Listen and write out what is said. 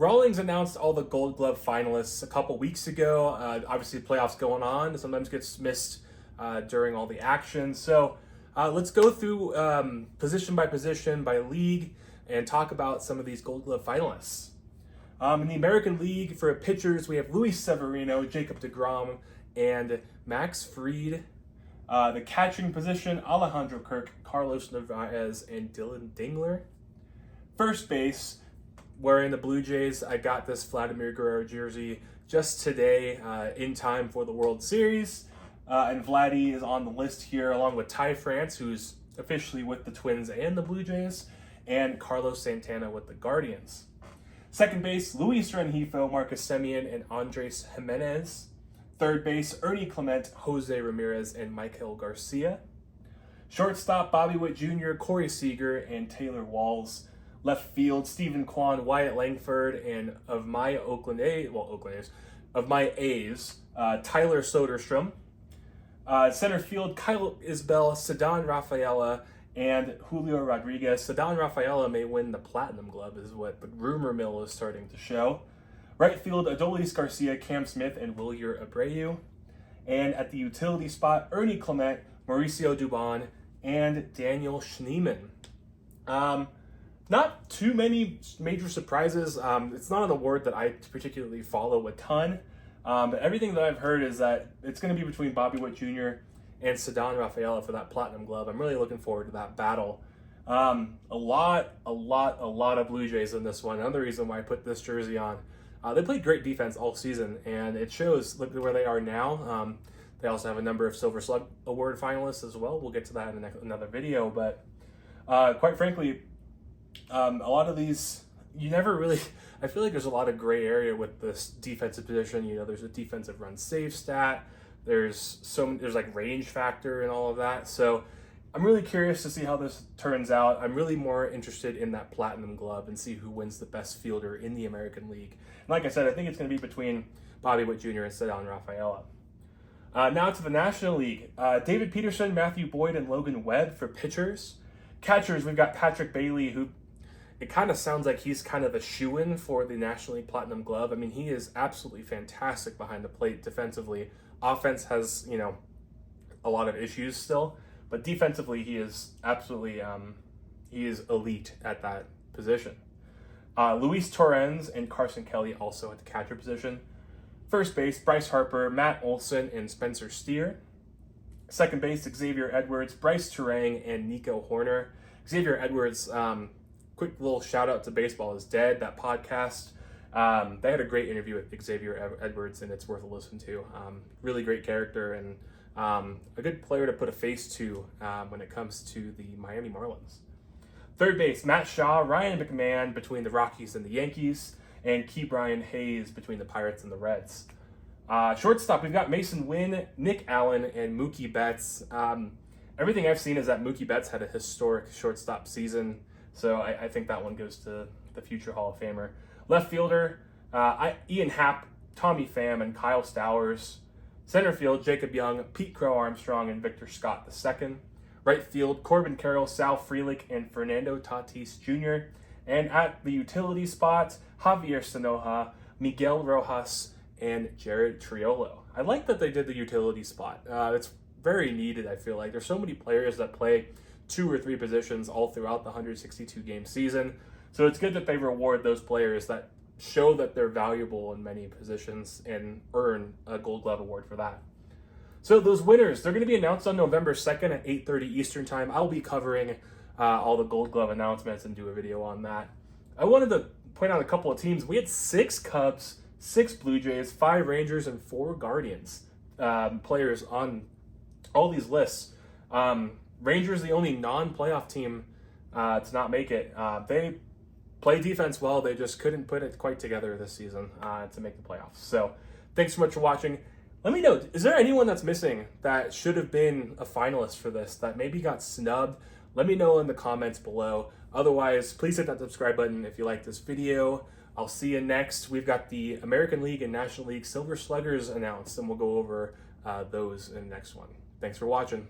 Rawlings announced all the Gold Glove finalists a couple weeks ago. Obviously, playoffs going on. Sometimes gets missed during all the action. So let's go through position by position by league and talk about some of these Gold Glove finalists. In the American League, for pitchers, we have Luis Severino, Jacob deGrom, and Max Fried. The catching position, Alejandro Kirk, Carlos Narvaez, and Dylan Dingler. First base, wearing the Blue Jays, I got this Vladimir Guerrero jersey just today in time for the World Series. And Vladdy is on the list here, along with Ty France, who's officially with the Twins and the Blue Jays, and Carlos Santana with the Guardians. Second base, Luis Rengifo, Marcus Semien, and Andres Jimenez. Third base, Ernie Clement, Jose Ramirez, and Michael Garcia. Shortstop, Bobby Witt Jr., Corey Seager, and Taylor Walls. Left field, Stephen Kwan, Wyatt Langford, and of my A's, Tyler Soderstrom. Center field, Kyle Isbell, Ceddanne Rafaela, and Julio Rodriguez. Ceddanne Rafaela may win the Platinum Glove, is what the rumor mill is starting to show. Right field, Adolis Garcia, Cam Smith, and Wilyer Abreu. And at the utility spot, Ernie Clement, Mauricio Dubon, and Daniel Schneemann. Not too many major surprises. It's not an award that I particularly follow a ton. But everything that I've heard is that it's going to be between Bobby Witt Jr. and Ceddanne Rafaela for that Platinum Glove. I'm really looking forward to that battle. A lot of Blue Jays in this one. Another reason why I put this jersey on. They played great defense all season, and it shows. Look at where they are now. They also have a number of Silver Slug Award finalists as well. We'll get to that in another video. But quite frankly, a lot of these, you never really, I feel like there's a lot of gray area with this defensive position. You know, there's a defensive run save stat. There's like range factor and all of that. So I'm really curious to see how this turns out. I'm really more interested in that Platinum Glove and see who wins the best fielder in the American League. And like I said, I think it's going to be between Bobby Witt Jr. and Ceddanne Rafaela. Now to the National League. David Peterson, Matthew Boyd, and Logan Webb for pitchers. Catchers, we've got Patrick Bailey, who it kind of sounds like he's kind of a shoo-in for the National League Platinum Glove. I mean, he is absolutely fantastic behind the plate defensively. Offense has, a lot of issues still, but defensively he is absolutely, he is elite at that position. Luis Torrens and Carson Kelly also at the catcher position. First base, Bryce Harper, Matt Olson, and Spencer Steer. Second base, Xavier Edwards, Bryce Turang, and Nico Horner. Xavier Edwards, quick little shout out to Baseball is Dead, that podcast. They had a great interview with Xavier Edwards, and it's worth a listen to. Really great character and a good player to put a face to when it comes to the Miami Marlins. Third base, Matt Shaw, Ryan McMahon between the Rockies and the Yankees, and Ke'Bryan Hayes between the Pirates and the Reds. Shortstop, we've got Mason Wynn, Nick Allen, and Mookie Betts. Everything I've seen is that Mookie Betts had a historic shortstop season, so I think that one goes to the future Hall of Famer. Left fielder, Ian Happ, Tommy Pham, and Kyle Stowers. Center field, Jacob Young, Pete Crow-Armstrong, and Victor Scott II. Right field, Corbin Carroll, Sal Frelick, and Fernando Tatis Jr. And at the utility spot, Javier Sanoja, Miguel Rojas, and Jared Triolo. I like that they did the utility spot. It's very needed, I feel like. There's so many players that play 2 or 3 positions all throughout the 162-game season. So it's good that they reward those players that show that they're valuable in many positions and earn a Gold Glove Award for that. So those winners, they're going to be announced on November 2nd at 8:30 Eastern Time. I'll be covering all the Gold Glove announcements and do a video on that. I wanted to point out a couple of teams. We had 6 Cubs, 6 Blue Jays, 5 Rangers, and 4 Guardians players on all these lists. Rangers, the only non-playoff team to not make it. They play defense well. They just couldn't put it quite together this season to make the playoffs. So thanks so much for watching. Let me know, is there anyone that's missing that should have been a finalist for this that maybe got snubbed? Let me know in the comments below. Otherwise, please hit that subscribe button if you like this video. I'll see you next. We've got the American League and National League Silver Sluggers announced, and we'll go over those in the next one. Thanks for watching.